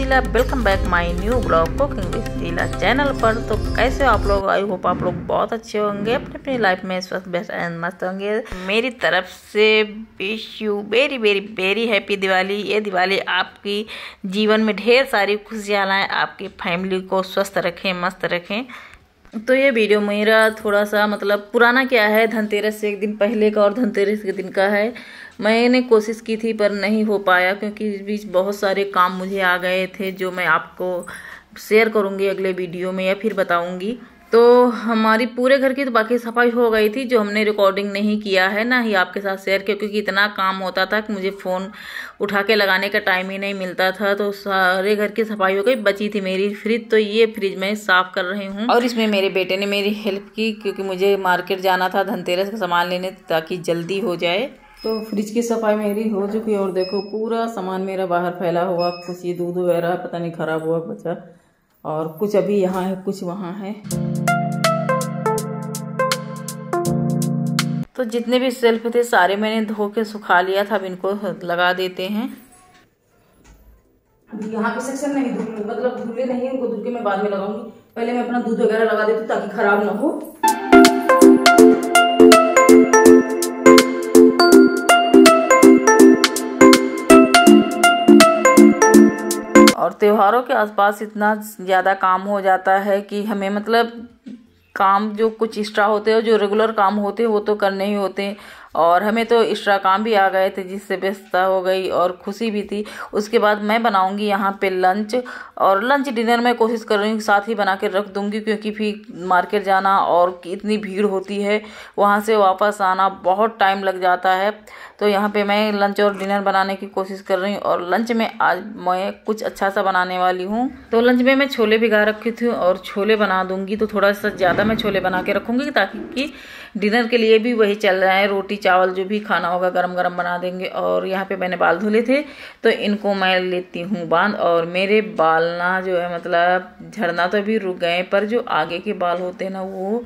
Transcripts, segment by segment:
Sheila. Welcome back my new blog cooking with Sheela channel पर। तो कैसे हो आप लोग? आई होप आप लोग बहुत अच्छे होंगे, अपनी अपनी लाइफ में स्वस्थ बेस्ट एंड मस्त होंगे। मेरी तरफ से wish you very very very happy Diwali. ये दिवाली आपकी जीवन में ढेर सारी खुशियाँ लाएं, आपकी फैमिली को स्वस्थ रखें, मस्त रखें। तो ये वीडियो मेरा थोड़ा सा मतलब पुराना क्या है, धनतेरस से एक दिन पहले का और धनतेरस के दिन का है। मैंने कोशिश की थी पर नहीं हो पाया क्योंकि इस बीच बहुत सारे काम मुझे आ गए थे जो मैं आपको शेयर करूंगी अगले वीडियो में या फिर बताऊंगी। तो हमारी पूरे घर की तो बाकी सफाई हो गई थी, जो हमने रिकॉर्डिंग नहीं किया है ना ही आपके साथ शेयर किया क्योंकि इतना काम होता था कि मुझे फ़ोन उठा के लगाने का टाइम ही नहीं मिलता था। तो सारे घर की सफाई हो गई, बची थी मेरी फ्रिज। तो ये फ्रिज मैं साफ कर रही हूँ और इसमें मेरे बेटे ने मेरी हेल्प की क्योंकि मुझे मार्केट जाना था धनतेरस का सामान लेने ताकि जल्दी हो जाए। तो फ्रिज की सफाई मेरी हो चुकी है और देखो पूरा सामान मेरा बाहर फैला हुआ, कुछ ये दूध वगैरह पता नहीं खराब हुआ बचा, और कुछ अभी यहाँ है कुछ वहाँ है। तो जितने भी सेल्फ थे सारे मैंने धो के सुखा लिया था, अब इनको लगा देते हैं। यहाँ पे सेक्शन नहीं मतलब धुले नहीं, उनको धुल के मैं बाद में लगाऊंगी। पहले मैं अपना दूध वगैरह लगा देती हूँ ताकि खराब ना हो। और त्योहारों के आसपास इतना ज़्यादा काम हो जाता है कि हमें मतलब काम जो कुछ एक्स्ट्रा होते हैं, जो रेगुलर काम होते हैं वो तो करने ही होते हैं, और हमें तो एक्स्ट्रा काम भी आ गए थे जिससे व्यस्तता हो गई और खुशी भी थी। उसके बाद मैं बनाऊंगी यहाँ पे लंच, और लंच डिनर मैं कोशिश कर रही हूँ साथ ही बना के रख दूंगी क्योंकि फिर मार्केट जाना और इतनी भीड़ होती है, वहाँ से वापस आना बहुत टाइम लग जाता है। तो यहाँ पे मैं लंच और डिनर बनाने की कोशिश कर रही हूँ, और लंच में आज मैं कुछ अच्छा सा बनाने वाली हूँ। तो लंच में मैं छोले भिगा रखी थी और छोले बना दूंगी, तो थोड़ा सा ज़्यादा मैं छोले बना के रखूँगी ताकि डिनर के लिए भी वही चल रहा है, रोटी चावल जो भी खाना होगा गरम गरम बना देंगे। और यहाँ पे मैंने बाल धुले थे तो इनको मैं लेती हूँ बांध। और मेरे बाल ना जो है मतलब झड़ना तो अभी रुक गए, पर जो आगे के बाल होते हैं ना वो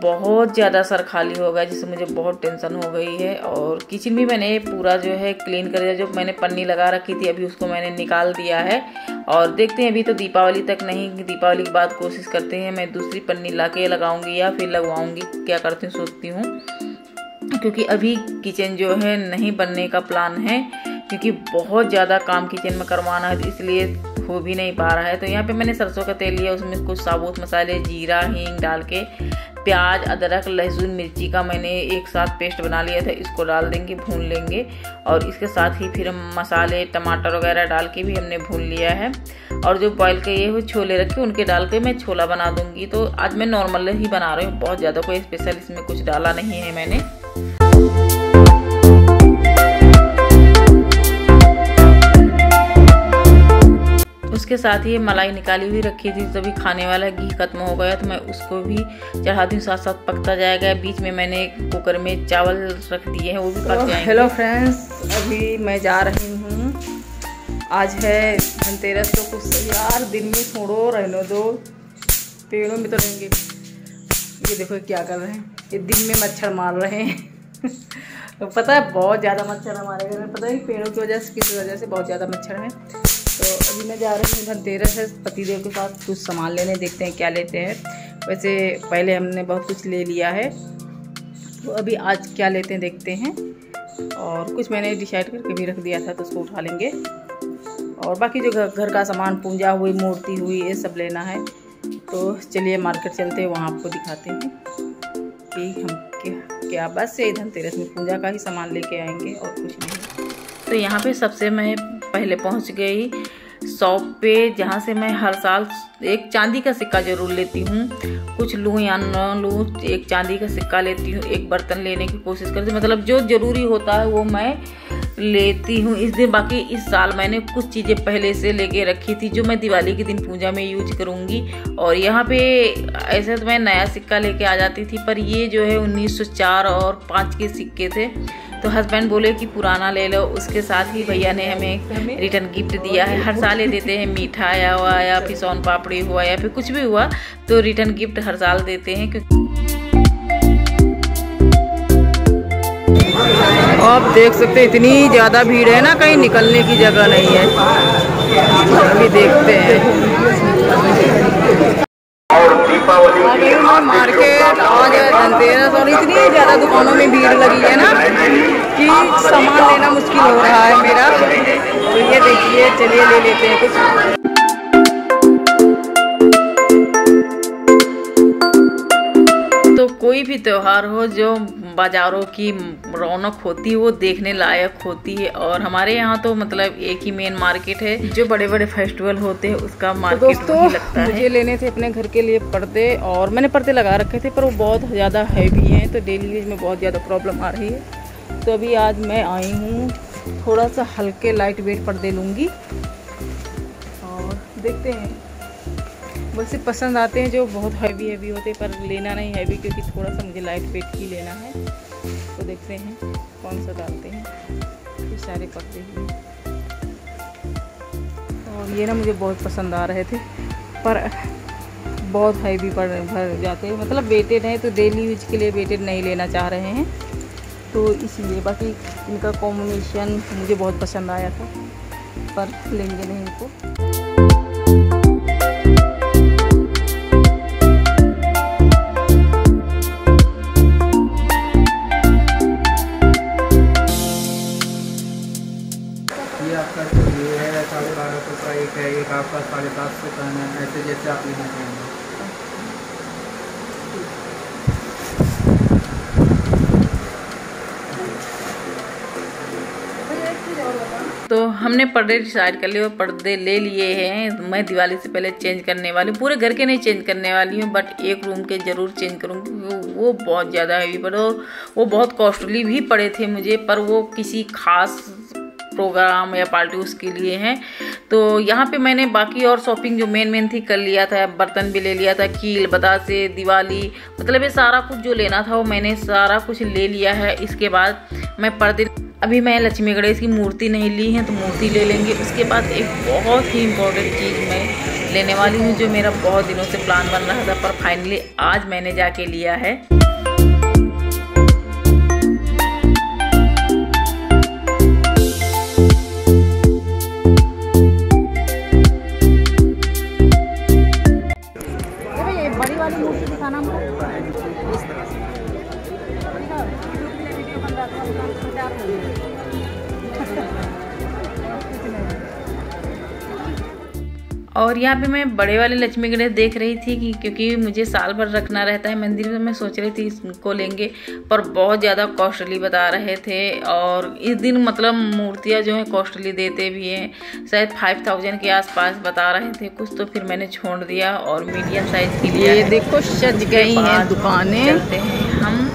बहुत ज़्यादा सर खाली हो गया, जिससे मुझे बहुत टेंशन हो गई है। और किचन भी मैंने पूरा जो है क्लीन कर दिया, जो मैंने पन्नी लगा रखी थी अभी उसको मैंने निकाल दिया है। और देखते हैं, अभी तो दीपावली तक नहीं, दीपावली के बाद कोशिश करते हैं मैं दूसरी पन्नी ला के लगाऊंगी या फिर लगवाऊंगी, क्या करती हूँ सोचती हूँ, क्योंकि अभी किचन जो है नहीं बनने का प्लान है क्योंकि बहुत ज़्यादा काम किचन में करवाना है, इसलिए हो भी नहीं पा रहा है। तो यहाँ पे मैंने सरसों का तेल लिया, उसमें कुछ साबुत मसाले जीरा हींग डाल के प्याज अदरक लहसुन मिर्ची का मैंने एक साथ पेस्ट बना लिया था, इसको डाल देंगे भून लेंगे। और इसके साथ ही फिर मसाले टमाटर वगैरह डाल के भी हमने भून लिया है। और जो बॉयल किए हुए छोले रखे उनके डाल के मैं छोला बना दूंगी। तो आज मैं नॉर्मल ही बना रही हूँ, बहुत ज़्यादा कोई स्पेशल इसमें कुछ डाला नहीं है मैंने। उसके साथ ही मलाई निकाली हुई रखी थी, तभी खाने वाला घी खत्म हो गया तो मैं उसको भी चढ़ाती हूँ, साथ साथ पकता जाएगा। बीच में मैंने कुकर में चावल रख दिए हैं, वो भी पक जाएंगे। हेलो फ्रेंड्स, अभी मैं जा रही हूँ, आज है धनतेरस, तो कुछ यार दिन में छोड़ो रहने दो, पेड़ों में तो रहेंगे। ये देखो क्या कर रहे हैं, ये दिन में मच्छर मार रहे हैं तो पता है बहुत ज़्यादा मच्छर हमारे घर में, पता है पेड़ों की वजह से किस वजह से बहुत ज़्यादा मच्छर है। तो अभी मैं जा रही हूँ धनतेरस है, पतिदेव के साथ कुछ सामान लेने, देखते हैं क्या लेते हैं। वैसे पहले हमने बहुत कुछ ले लिया है, तो अभी आज क्या लेते हैं देखते हैं। और कुछ मैंने डिसाइड करके भी रख दिया था तो उसको उठा लेंगे। और बाकी जो घर का सामान पूजा हुई मूर्ति हुई ये सब लेना है। तो चलिए मार्केट चलते हैं, वहाँ आपको दिखाते हैं कि हम क्या बस ये धनतेरस में पूजा का ही सामान लेके आएंगे और कुछ नहीं। तो यहाँ पे सबसे मैं पहले पहुँच गई शॉप पे, जहाँ से मैं हर साल एक चांदी का सिक्का जरूर लेती हूँ, कुछ लूँ या न लूँ एक चांदी का सिक्का लेती हूँ। एक बर्तन लेने की कोशिश करती हूँ, मतलब जो ज़रूरी होता है वो मैं लेती हूँ इस दिन। बाकी इस साल मैंने कुछ चीज़ें पहले से लेके रखी थी जो मैं दिवाली के दिन पूजा में यूज करूँगी। और यहाँ पे ऐसे तो मैं नया सिक्का लेके आ जाती थी, पर ये जो है 1904 और 5 के सिक्के थे, तो हस्बैंड बोले कि पुराना ले लो। उसके साथ ही भैया ने हमें रिटर्न गिफ्ट दिया है, हर साल ये देते हैं, मिठाई हुआ या फिर सोन पापड़ी हुआ या फिर कुछ भी हुआ तो रिटर्न गिफ्ट हर साल देते हैं। क्योंकि आप देख सकते हैं इतनी ज़्यादा भीड़ है ना, कहीं निकलने की जगह नहीं है। अभी देखते हैं। मार्केट आज धनतेरस और इतनी ज़्यादा दुकानों में भीड़ लगी है ना कि सामान लेना मुश्किल हो रहा है मेरा। तो ये देखिए, चलिए ले लेते हैं कुछ। तो कोई भी त्योहार हो, जो बाज़ारों की रौनक होती है वो देखने लायक होती है। और हमारे यहाँ तो मतलब एक ही मेन मार्केट है, जो बड़े बड़े फेस्टिवल होते हैं उसका मार्केट वही लगता है। मुझे लेने थे अपने घर के लिए पर्दे, और मैंने पर्दे लगा रखे थे पर वो बहुत ज़्यादा हैवी हैं, तो डेली यूज में बहुत ज़्यादा प्रॉब्लम आ रही है। तो अभी आज मैं आई हूँ, थोड़ा सा हल्के लाइट वेट पर्दे लूँगी और देखते हैं। वैसे पसंद आते हैं जो बहुत हैवी होते हैं, पर लेना नहीं हैवी, क्योंकि थोड़ा सा मुझे लाइट वेट ही लेना है। तो देखते हैं कौन सा डालते हैं। ये सारे पर्दे ही, और ये ना मुझे बहुत पसंद आ रहे थे, पर बहुत हैवी भर जाते हैं। मतलब वेटेड है, तो डेली यूज के लिए वेटेड नहीं लेना चाह रहे हैं, तो इसलिए। बाकी इनका कॉम्बिनेशन मुझे बहुत पसंद आया था, पर लेंगे नहीं इनको। ये आपका जो ये है 1250 का एक है, एक आपका 750 का है, ऐसे जैसे आप लेना चाहेंगे। तो हमने पर्दे डिसाइड कर लिए और पर्दे ले लिए हैं। मैं दिवाली से पहले चेंज करने वाली हूँ, पूरे घर के नहीं चेंज करने वाली हूँ, बट एक रूम के ज़रूर चेंज करूँगी। वो बहुत ज़्यादा हैवी पड़े, वो बहुत कॉस्टली भी पड़े थे मुझे, पर वो किसी खास प्रोग्राम या पार्टी उसके लिए हैं। तो यहाँ पे मैंने बाकी और शॉपिंग जो मेन थी कर लिया था। बर्तन भी ले लिया था, कील, बतासे, दिवाली, मतलब ये सारा कुछ जो लेना था वो मैंने सारा कुछ ले लिया है। इसके बाद मैं पर्दे, अभी मैं लक्ष्मी गणेश की मूर्ति नहीं ली है, तो मूर्ति ले लेंगे। उसके बाद एक बहुत ही इम्पोर्टेंट चीज़ मैं लेने वाली हूँ, जो मेरा बहुत दिनों से प्लान बन रहा था, पर फाइनली आज मैंने जाके लिया है। बड़ी वाली मूर्ति दिखाना हमको। और यहाँ पे मैं बड़े वाले लक्ष्मी गणेश देख रही थी कि क्योंकि मुझे साल भर रखना रहता है मंदिर में, मैं सोच रही थी इसको लेंगे, पर बहुत ज़्यादा कॉस्टली बता रहे थे। और इस दिन मतलब मूर्तियाँ जो है कॉस्टली देते भी हैं, शायद 5000 के आसपास बता रहे थे कुछ, तो फिर मैंने छोड़ दिया और मीडियम साइज़ के लिए। देखो सज गई हैं दुकानें। चलते हैं हम,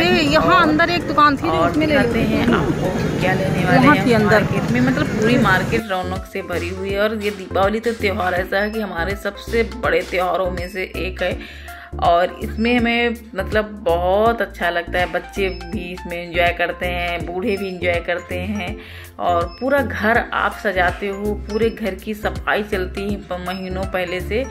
यहाँ अंदर एक दुकान थी जो उसमें लेते हैं आपको क्या लेने वाले हैं। थी अंदर मार्केट में, मतलब पूरी मार्केट रौनक से भरी हुई है। और ये दीपावली तो त्यौहार ऐसा है कि हमारे सबसे बड़े त्योहारों में से एक है, और इसमें हमें मतलब बहुत अच्छा लगता है। बच्चे भी इसमें एंजॉय करते हैं, बूढ़े भी एंजॉय करते हैं, और पूरा घर आप सजाते हो, पूरे घर की सफाई चलती है महीनों पहले से।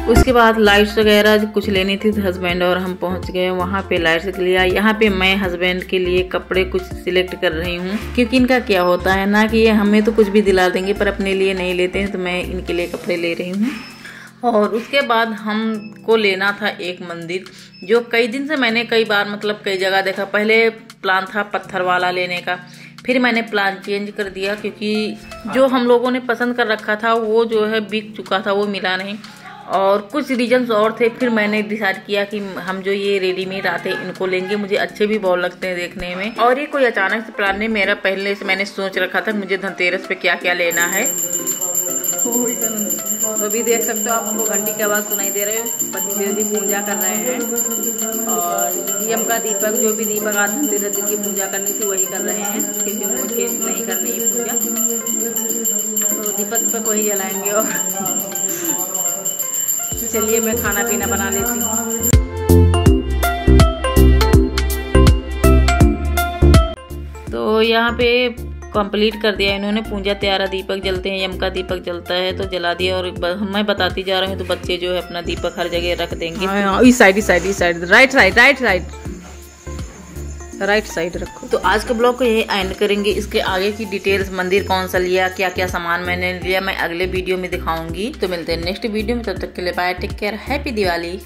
उसके बाद लाइट्स वगैरह कुछ लेनी थी, तो हस्बैंड और हम पहुंच गए वहाँ पे लाइट्स के लिए। यहाँ पे मैं हस्बैंड के लिए कपड़े कुछ सिलेक्ट कर रही हूँ, क्योंकि इनका क्या होता है ना कि ये हमें तो कुछ भी दिला देंगे पर अपने लिए नहीं लेते हैं, तो मैं इनके लिए कपड़े ले रही हूँ। और उसके बाद हमको लेना था एक मंदिर, जो कई दिन से मैंने कई बार मतलब कई जगह देखा। पहले प्लान था पत्थर वाला लेने का, फिर मैंने प्लान चेंज कर दिया, क्योंकि जो हम लोगों ने पसंद कर रखा था वो जो है बिक चुका था, वो मिला नहीं, और कुछ रीजंस और थे। फिर मैंने डिसाइड किया कि हम जो ये रेडीमेड आते हैं इनको लेंगे, मुझे अच्छे भी बहुत लगते हैं देखने में। और ये कोई अचानक से प्लान नहीं, मेरा पहले से मैंने सोच रखा था मुझे धनतेरस पे क्या क्या लेना है। तो अभी देख सकते हो आपको घंटी की आवाज़ सुनाई दे रहे हो, पतिदेव जी पूजा कर रहे हैं, और यम का दीपक, जो भी दीपक आज धनतेरस की पूजा करनी थी वही कर रहे हैं, क्योंकि मुझे नहीं करनी है पूजा, तो दीपक पे वही जलाएंगे। और चलिए मैं खाना पीना बना लेती हूँ। तो यहाँ पे कंप्लीट कर दिया इन्होंने। पूजा त्यारा दीपक जलते हैं, यम का दीपक जलता है तो जला दिया। और मैं बताती जा रही हूँ तो बच्चे जो है अपना दीपक हर जगह रख देंगे। इस साइड राइट साइड रखो। तो आज के ब्लॉग को यही एंड करेंगे। इसके आगे की डिटेल्स, मंदिर कौन सा लिया, क्या क्या सामान मैंने लिया, मैं अगले वीडियो में दिखाऊंगी। तो मिलते हैं नेक्स्ट वीडियो में, तब तक के लिए bye, take care, happy Diwali.